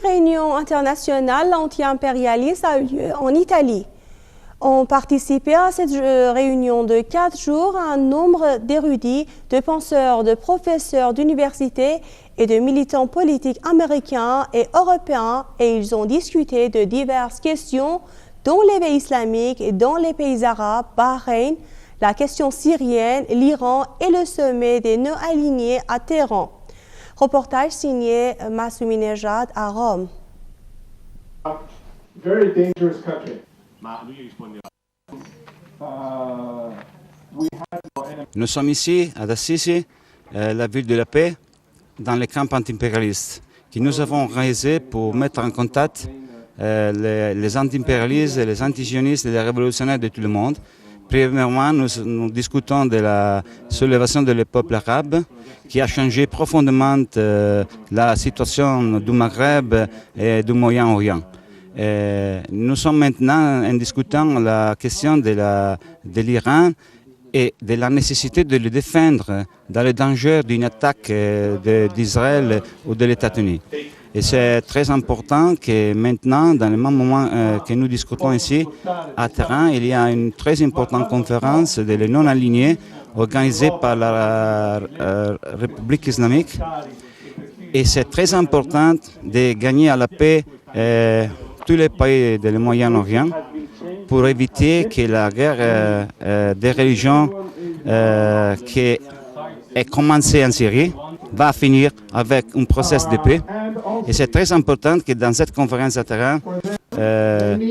réunion internationale anti-impérialiste a eu lieu en Italie. Ont participé à cette réunion de 4 jours un nombre d'érudits, de penseurs, de professeurs d'université et de militants politiques américains et européens, et ils ont discuté de diverses questions dont l'éveil islamique et dans les pays arabes, Bahreïn, la question syrienne, l'Iran et le sommet des non-alignés à Téhéran. Reportage signé Massoumi Nejad à Rome. Very dangerous country. Nous sommes ici à Assisi, la ville de la paix, dans les camps anti-impérialistes, que nous avons réalisé pour mettre en contact les anti-impérialistes, les anti-sionistes et les révolutionnaires de tout le monde. Premièrement, nous discutons de la soulèvement des peuples arabes qui a changé profondément la situation du Maghreb et du Moyen-Orient. Nous sommes maintenant en discutant la question de l'Iran et de la nécessité de le défendre dans le danger d'une attaque d'Israël ou de l'État-Unis. Et c'est très important que maintenant, dans le même moment que nous discutons ici, à Téhéran, il y a une très importante conférence des non-alignés organisée par la République islamique. Et c'est très important de gagner à la paix tous les pays du Moyen-Orient pour éviter que la guerre des religions qui est commencée en Syrie va finir avec un processus de paix. Et c'est très important que dans cette conférence à Téhéran,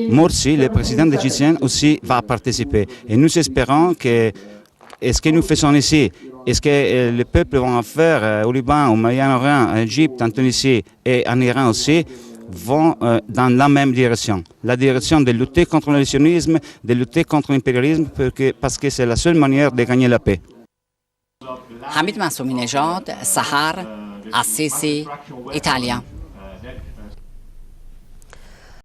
Morsi, le président égyptien, aussi va participer. Et nous espérons que ce que nous faisons ici, est-ce que les peuples vont faire au Liban, au Moyen-Orient, en Égypte, en Tunisie et en Iran aussi, vont dans la même direction. La direction de lutter contre le sionisme, de lutter contre l'impérialisme, parce que c'est la seule manière de gagner la paix. Hamid Massoumi Nejad, Sahar, Assisi, Italia.